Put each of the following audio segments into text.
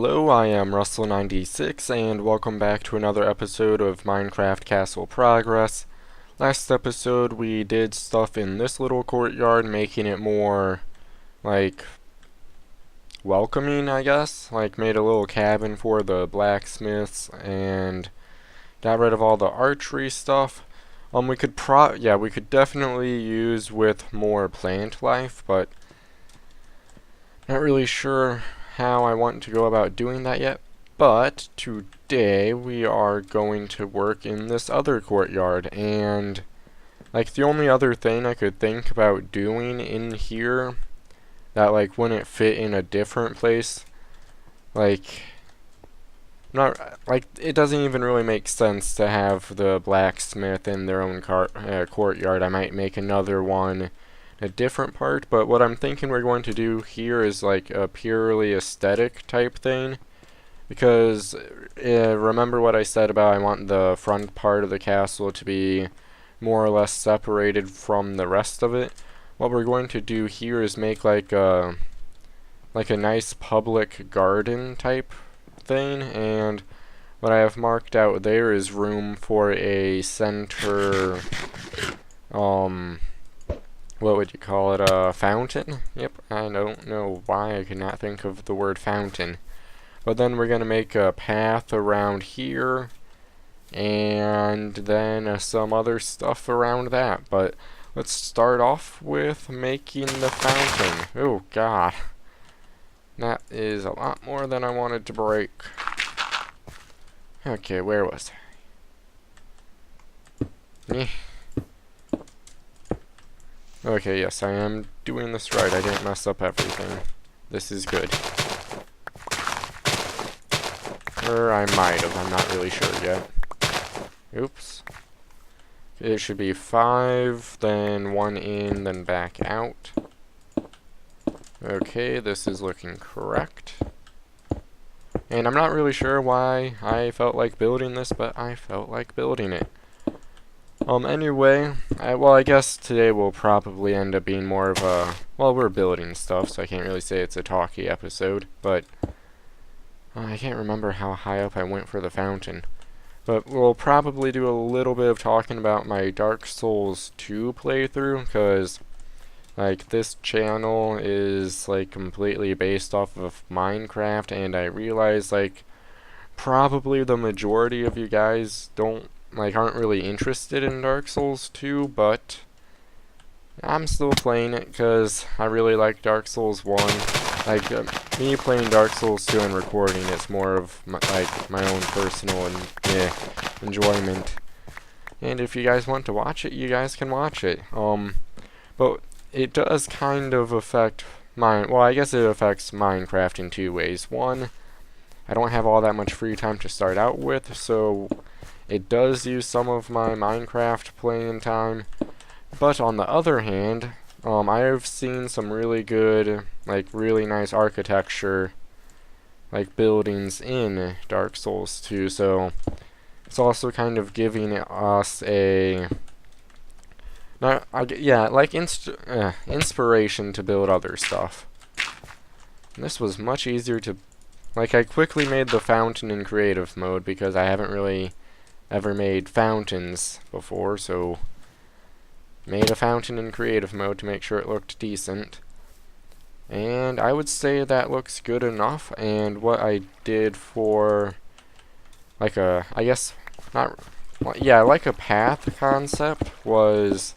Hello, I am Russell96 and welcome back to another episode of Minecraft Castle Progress. Last episode we did stuff in this little courtyard, making it more, welcoming, I guess. Made a little cabin for the blacksmiths and got rid of all the archery stuff. We could definitely use with more plant life, but not really sure how I want to go about doing that yet. But today we are going to work in this other courtyard, and the only other thing I could think about doing in here that wouldn't fit in a different place, it doesn't even really make sense to have the blacksmith in their own courtyard. I might make another one a different part, but what I'm thinking we're going to do here is a purely aesthetic type thing, because remember what I said about I want the front part of the castle to be more or less separated from the rest of it. What we're going to do here is make a nice public garden type thing, and what I have marked out there is room for a center what would you call it, a fountain? Yep, I don't know why I could not think of the word fountain. But then we're going to make a path around here, and then some other stuff around that. But let's start off with making the fountain. Oh god, that is a lot more than I wanted to break. Okay, where was I? Okay, yes, I am doing this right. I didn't mess up everything. This is good. Or I might have. I'm not really sure yet. Oops. It should be 5, then 1 in, then back out. Okay, this is looking correct. And I'm not really sure why I felt like building this, but I felt like building it. Anyway, I guess today will probably end up being more of a, we're building stuff, so I can't really say it's a talky episode, but I can't remember how high up I went for the fountain. But we'll probably do a little bit of talking about my Dark Souls 2 playthrough, because, this channel is, completely based off of Minecraft, and I realize, probably the majority of you guys aren't really interested in Dark Souls 2, but I'm still playing it because I really like Dark Souls 1. Me playing Dark Souls 2 and recording, it's more of my own personal enjoyment. And if you guys want to watch it, you guys can watch it. But it does kind of affect I guess it affects Minecraft in two ways. One, I don't have all that much free time to start out with, so it does use some of my Minecraft playing time. But on the other hand, I have seen some really good, really nice architecture, buildings in Dark Souls 2, so it's also kind of giving us a, inspiration to build other stuff. And this was much easier to, I quickly made the fountain in creative mode because I haven't really ever made fountains before, so made a fountain in creative mode to make sure it looked decent. And I would say that looks good enough, and what I did for a path concept was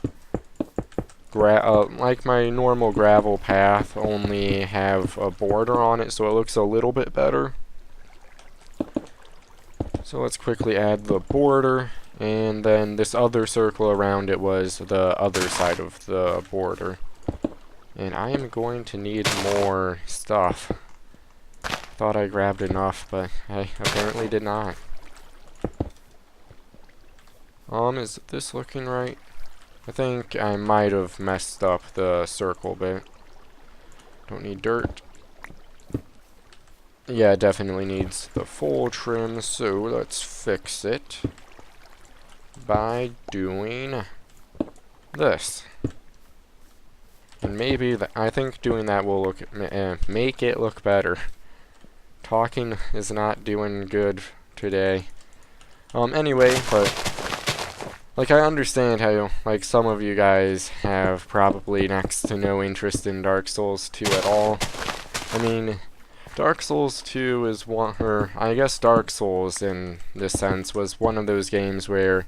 my normal gravel path only have a border on it, so it looks a little bit better. So let's quickly add the border, and then this other circle around it was the other side of the border. And I am going to need more stuff. Thought I grabbed enough, but I apparently did not. Is this looking right? I think I might have messed up the circle bit. Don't need dirt. Yeah, it definitely needs the full trim, so let's fix it by doing this. And maybe I think doing that will make it look better. talking is not doing good today. Anyway, but like I understand how like some of you guys have probably next to no interest in Dark Souls 2 at all. I mean, Dark Souls 2 is one, or I guess Dark Souls in this sense was one of those games where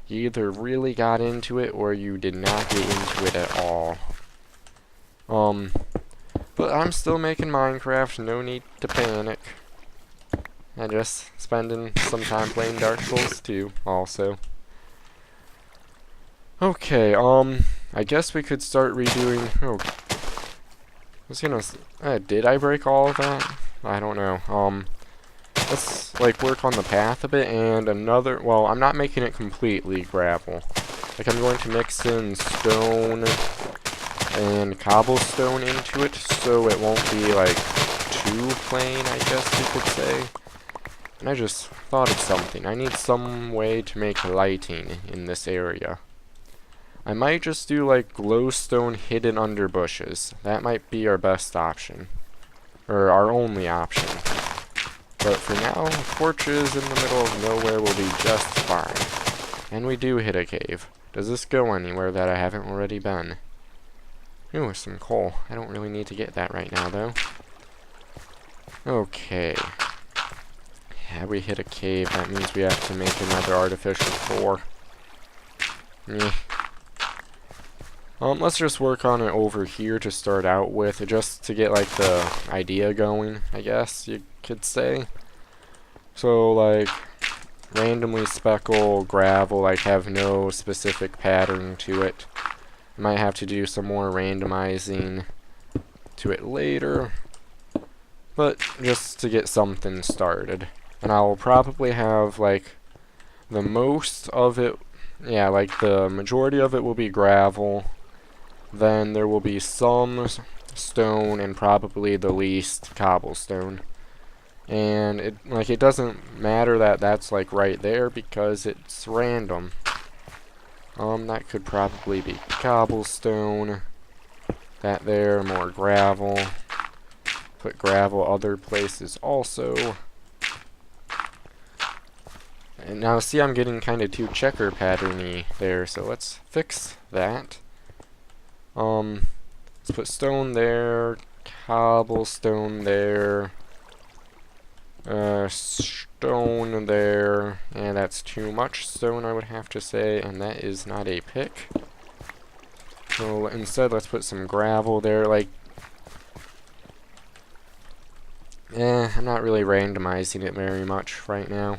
you either really got into it or you did not get into it at all. But I'm still making Minecraft, no need to panic. And just spending some time playing Dark Souls 2 also. Okay, I guess we could start redoing, did I break all of that? I don't know. Let's, like, work on the path a bit, and well, I'm not making it completely gravel. Like, I'm going to mix in stone and cobblestone into it, so it won't be, like, too plain, I guess you could say. And I just thought of something. I need some way to make lighting in this area. I might just do like glowstone hidden under bushes. That might be our best option. Or our only option. But for now, torches in the middle of nowhere will be just fine. And we do hit a cave. Does this go anywhere that I haven't already been? Ooh, some coal. I don't really need to get that right now though. Okay. Yeah, we hit a cave. That means we have to make another artificial floor. Meh. Let's just work on it over here to start out with, just to get, like, the idea going, I guess you could say. So, like, randomly speckle gravel, like, have no specific pattern to it. I might have to do some more randomizing to it later, but just to get something started. And I'll probably have, like, the most of it, yeah, like, the majority of it will be gravel. Then there will be some stone and probably the least cobblestone. And it doesn't matter that that's like right there because it's random. That could probably be cobblestone. That there, more gravel. Put gravel other places also. And now see, I'm getting kind of too checker patterny there, so let's fix that. Let's put stone there, cobblestone there, stone there, and that's too much stone, I would have to say, and that is not a pick. So instead, let's put some gravel there, like, I'm not really randomizing it very much right now.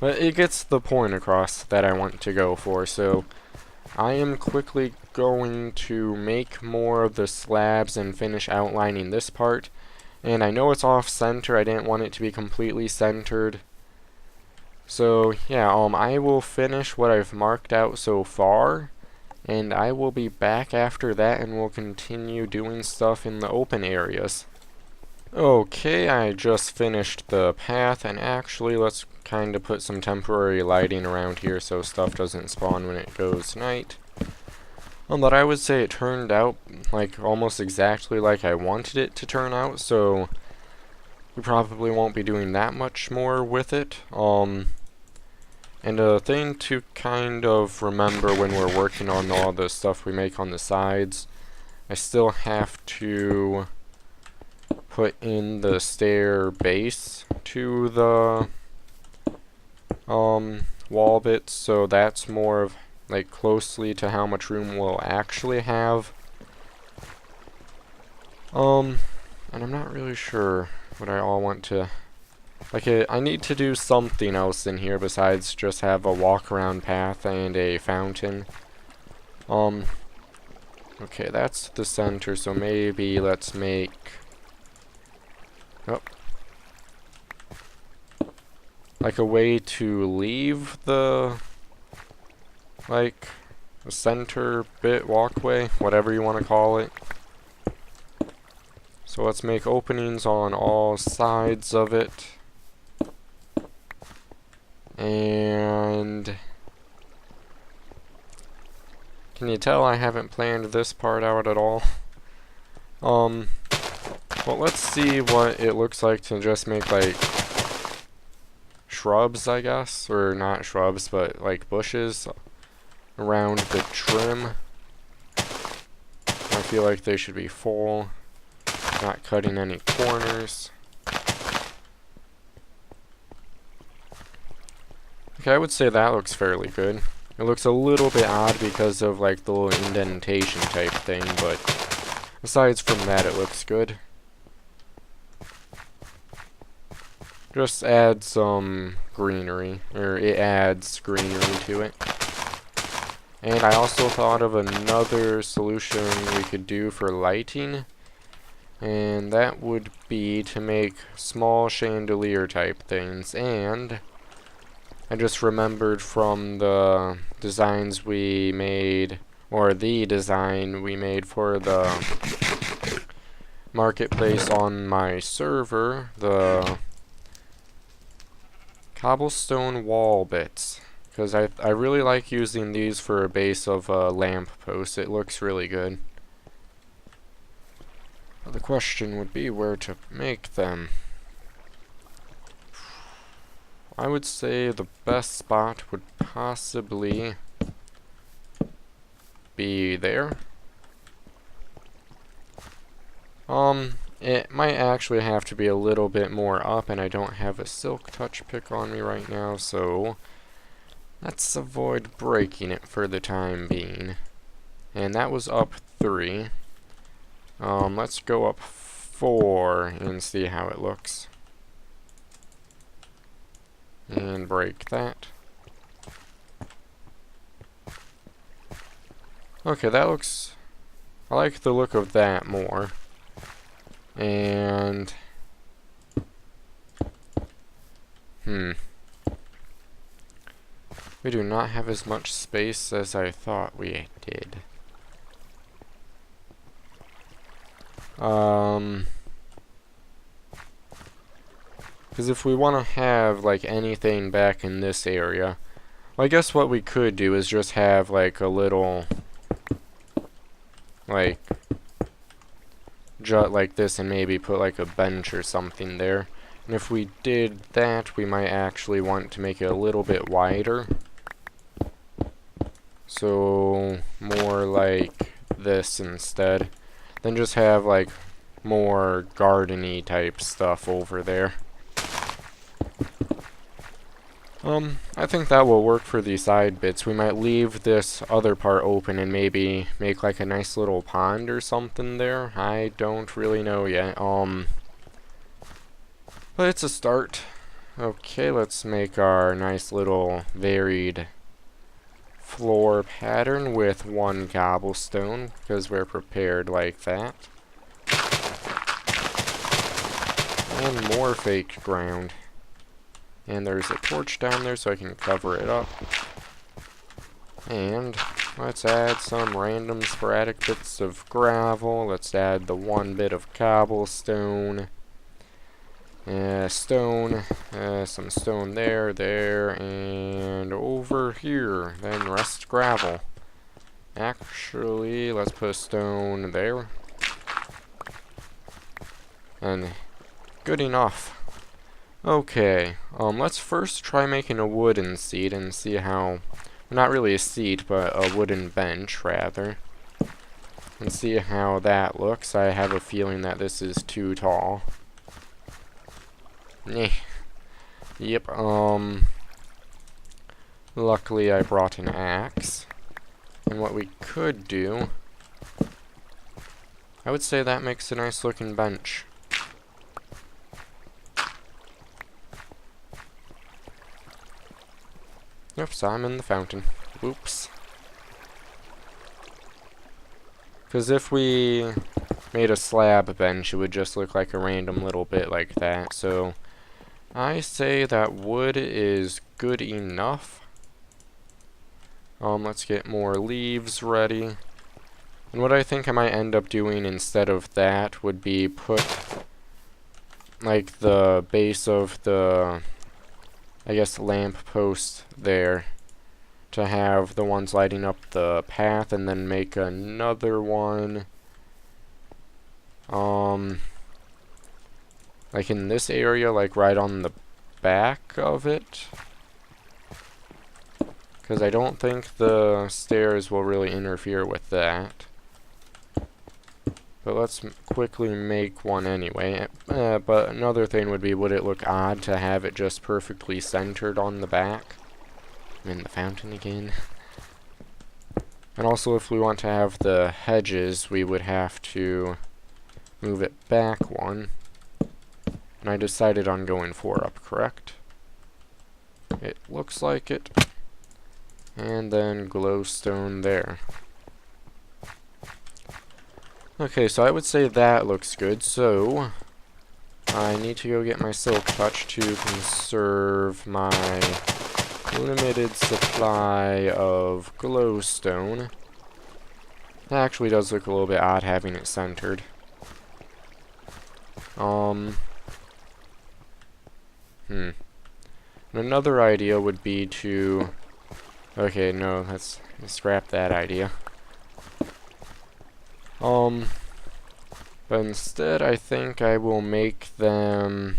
But it gets the point across that I want to go for, so I am quickly going to make more of the slabs and finish outlining this part. And I know it's off center, I didn't want it to be completely centered. So yeah, I will finish what I've marked out so far, and I will be back after that and we'll continue doing stuff in the open areas. Okay, I just finished the path, and actually let's kind of put some temporary lighting around here so stuff doesn't spawn when it goes night. But I would say it turned out like almost exactly like I wanted it to turn out, so we probably won't be doing that much more with it. And a thing to kind of remember when we're working on all the stuff we make on the sides, I still have to put in the stair base to the wall bits, so that's more of like closely to how much room we'll actually have. And I'm not really sure what I all want to, like, I need to do something else in here besides just have a walk around path and a fountain. Okay, that's the center, so maybe let's make, like a way to leave the, like, the center bit walkway, whatever you want to call it. So let's make openings on all sides of it. And can you tell I haven't planned this part out at all? Well, let's see what it looks like to just make, like, shrubs, I guess. Or not shrubs, but, like, bushes around the trim. I feel like they should be full, not cutting any corners. Okay, I would say that looks fairly good. It looks a little bit odd because of, like, the little indentation type thing, but aside from that, it looks good. Just add some greenery, or it adds greenery to it. And I also thought of another solution we could do for lighting, and that would be to make small chandelier type things. And I just remembered from the designs we made, or the design we made for the marketplace on my server, the cobblestone wall bits, because I really like using these for a base of a lamp post. It looks really good. But the question would be where to make them. I would say the best spot would possibly be there. It might actually have to be a little bit more up, and I don't have a silk touch pick on me right now, so let's avoid breaking it for the time being. And that was up 3. Let's go up 4 and see how it looks. And break that. Okay, that looks... I like the look of that more. And... we do not have as much space as I thought we did. Because if we want to have, like, anything back in this area, well, I guess what we could do is just have, like, a little, like, jut like this and maybe put, like, a bench or something there. And if we did that, we might actually want to make it a little bit wider. So, more like this instead. Then just have, like, more garden-y type stuff over there. I think that will work for the side bits. We might leave this other part open and maybe make like a nice little pond or something there. I don't really know yet. But it's a start. Okay, let's make our nice little varied floor pattern with 1 cobblestone, because we're prepared like that. And more fake ground. And there's a torch down there so I can cover it up. And let's add some random sporadic bits of gravel. Let's add the 1 bit of cobblestone. Stone. Some stone there, and over here. Then rest gravel. Actually, let's put a stone there. And good enough. Okay, let's first try making a wooden seat and see how, not really a seat, but a wooden bench, rather. And see how that looks. I have a feeling that this is too tall. Yep, luckily I brought an axe. And what we could do, I would say that makes a nice looking bench. Oops, I'm in the fountain. Oops. Because if we made a slab bench, it would just look like a random little bit like that. So, I say that wood is good enough. Let's get more leaves ready. And what I think I might end up doing instead of that would be put, like, the base of the, I guess, lamp post there to have the ones lighting up the path, and then make another one like in this area, like right on the back of it. Because I don't think the stairs will really interfere with that. But let's quickly make one anyway. But another thing would be, would it look odd to have it just perfectly centered on the back? I'm in the fountain again. And also, if we want to have the hedges, we would have to move it back one. And I decided on going 4 up, correct? It looks like it. And then glowstone there. Okay, so I would say that looks good, so I need to go get my silk touch to conserve my limited supply of glowstone. It actually does look a little bit odd having it centered. Another idea would be to... Okay, no, let's scrap that idea. But instead I think I will make them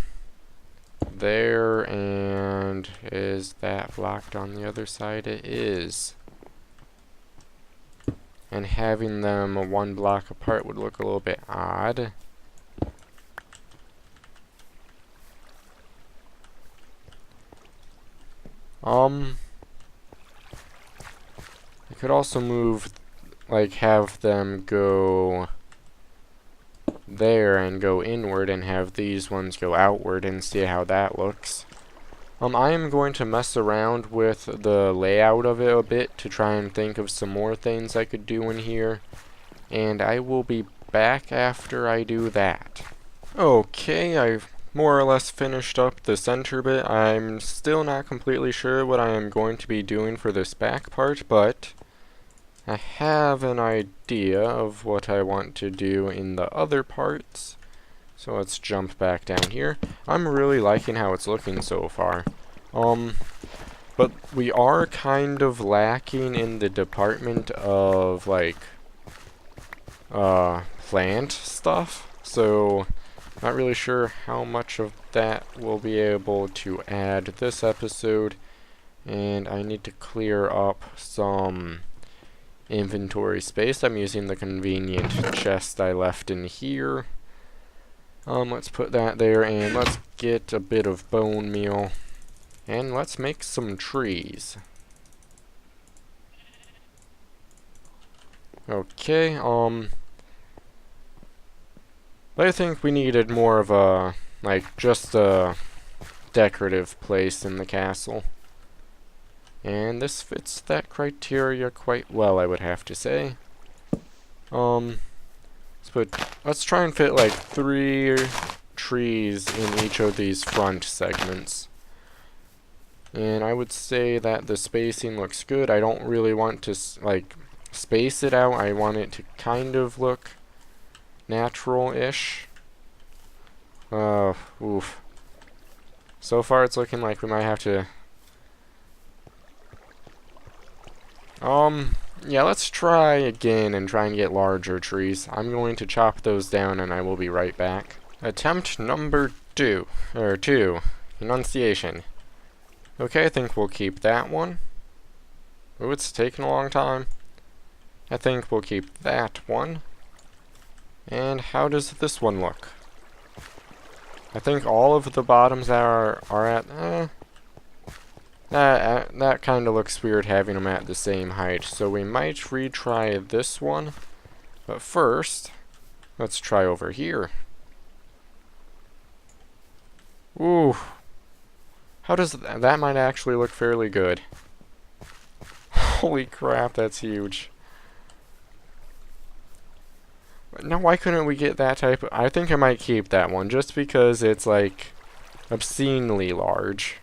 there, and is that blocked on the other side? It is. And having them 1 block apart would look a little bit odd. I could also move, like, have them go there and go inward, and have these ones go outward, and see how that looks. I am going to mess around with the layout of it a bit to try and think of some more things I could do in here, and I will be back after I do that. Okay, I've more or less finished up the center bit. I'm still not completely sure what I am going to be doing for this back part, but I have an idea of what I want to do in the other parts. So let's jump back down here. I'm really liking how it's looking so far. But we are kind of lacking in the department of, like, plant stuff. So, not really sure how much of that we'll be able to add this episode. And I need to clear up some inventory space. I'm using the convenient chest I left in here. Let's put that there, and let's get a bit of bone meal. And let's make some trees. Okay, but I think we needed more of a, like, just a decorative place in the castle. And this fits that criteria quite well, I would have to say. Let's try and fit like 3 trees in each of these front segments. And I would say that the spacing looks good. I don't really want to like space it out. I want it to kind of look natural-ish. Oof. So far it's looking like we might have to... Yeah, let's try again and try and get larger trees. I'm going to chop those down and I will be right back. Attempt number 2. Enunciation. Okay, I think we'll keep that one. Ooh, it's taken a long time. I think we'll keep that one. And how does this one look? I think all of the bottoms are at... That kind of looks weird having them at the same height, so we might retry this one. But first, let's try over here. Ooh. How does that might actually look fairly good. Holy crap, that's huge. Now, why couldn't we get that type of... I think I might keep that one, just because it's, like, obscenely large.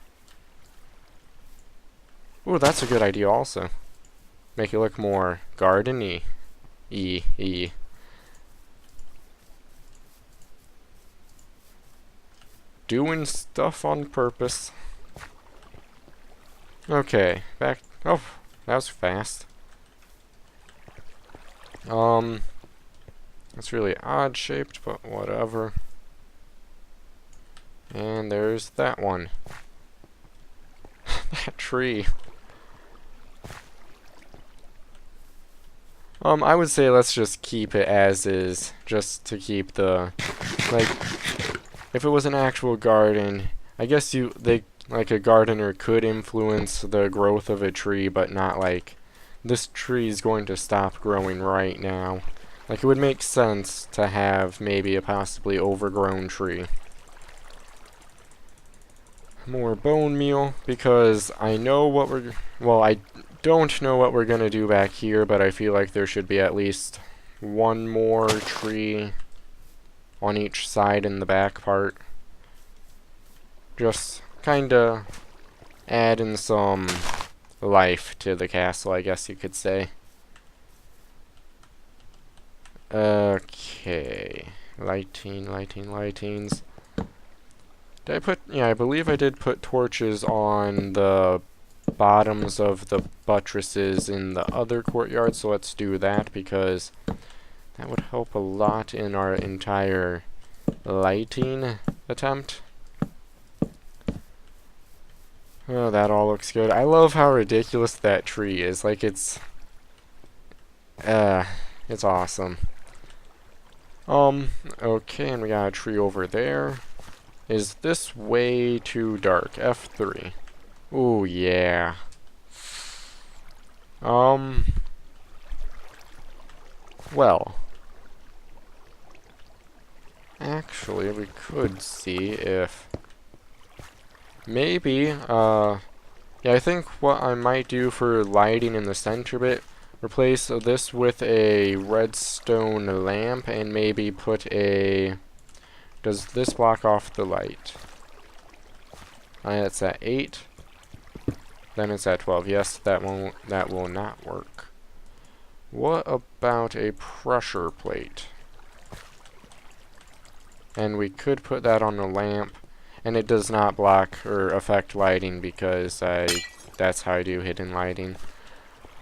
Ooh, that's a good idea also. Make it look more garden-y. Doing stuff on purpose. Okay, back... Oh, that was fast. It's really odd-shaped, but whatever. And there's that one. That tree. I would say let's just keep it as is, just to keep the, like, if it was an actual garden, I guess like a gardener could influence the growth of a tree, but not like, this tree is going to stop growing right now. Like, it would make sense to have maybe a possibly overgrown tree. More bone meal, because I know what I don't know what we're gonna do back here, but I feel like there should be at least one more tree on each side in the back part. Just kinda adding some life to the castle, I guess you could say. Okay. Lightings. Did I put... Yeah, I believe I did put torches on the bottoms of the buttresses in the other courtyard, so let's do that, because that would help a lot in our entire lighting attempt. Oh, that all looks good. I love how ridiculous that tree is. Like, it's awesome. Okay, and we got a tree over there. Is this way too dark? F3. Ooh, yeah. Well. Actually, we could see if... Maybe, yeah, I think what I might do for lighting in the center bit, replace this with a redstone lamp, and maybe put a... Does this block off the light? It's at 8. Then it's at 12. Yes, that will not work. What about a pressure plate? And we could put that on the lamp, and it does not block or affect lighting because that's how I do hidden lighting.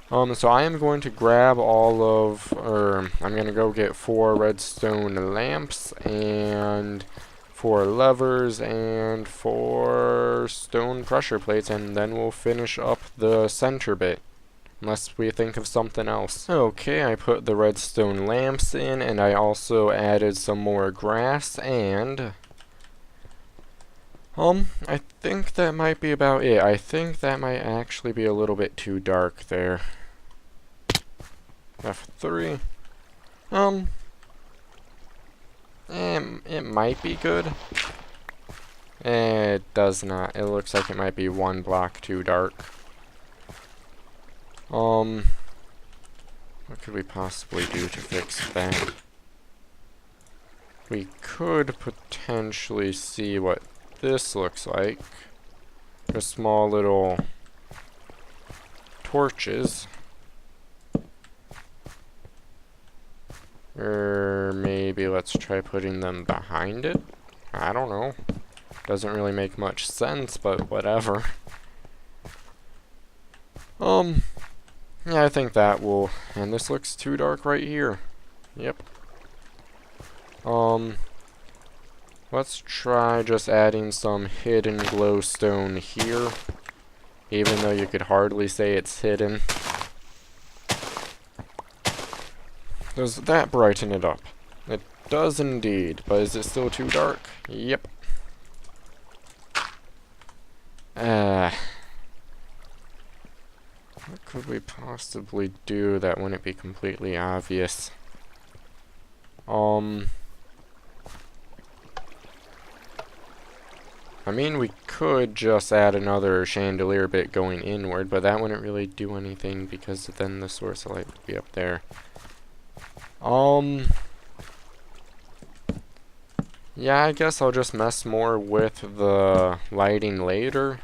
So I am going to grab I'm going to go get 4 redstone lamps and 4 levers and 4 stone pressure plates, and then we'll finish up the center bit. Unless we think of something else. Okay, I put the redstone lamps in, and I also added some more grass, and... I think that might be about it. I think that might actually be a little bit too dark there. F3. It might be good. It does not. It looks like it might be 1 block too dark. What could we possibly do to fix that? We could potentially see what this looks like. Just small little torches. Or maybe let's try putting them behind it. I don't know. Doesn't really make much sense, but whatever. Yeah, I think that will... And this looks too dark right here. Yep. Let's try just adding some hidden glowstone here. Even though you could hardly say it's hidden. Does that brighten it up? It does indeed, but is it still too dark? Yep. What could we possibly do that wouldn't be completely obvious? I mean, we could just add another chandelier bit going inward, but that wouldn't really do anything because then the source of light would be up there. Yeah, I guess I'll just mess more with the lighting later.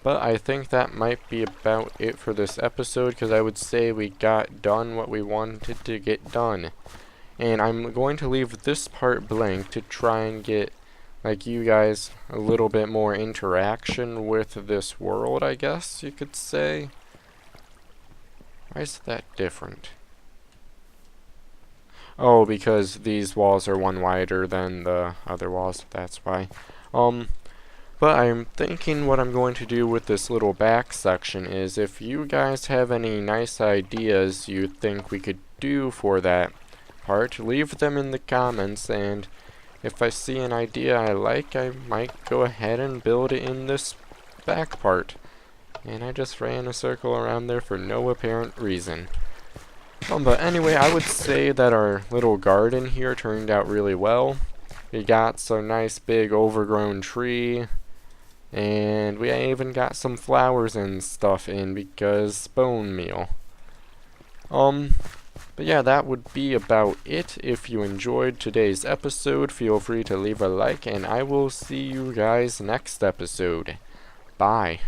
But I think that might be about it for this episode, because I would say we got done what we wanted to get done. And I'm going to leave this part blank to try and get, like, you guys a little bit more interaction with this world, I guess you could say. Why is that different? Oh, because these walls are one wider than the other walls, that's why. But I'm thinking what I'm going to do with this little back section is if you guys have any nice ideas you think we could do for that part, leave them in the comments, and if I see an idea I like, I might go ahead and build it in this back part. And I just ran a circle around there for no apparent reason. But anyway, I would say that our little garden here turned out really well. We got some nice big overgrown tree, and we even got some flowers and stuff in because bone meal. But yeah, that would be about it. If you enjoyed today's episode, feel free to leave a like, and I will see you guys next episode. Bye.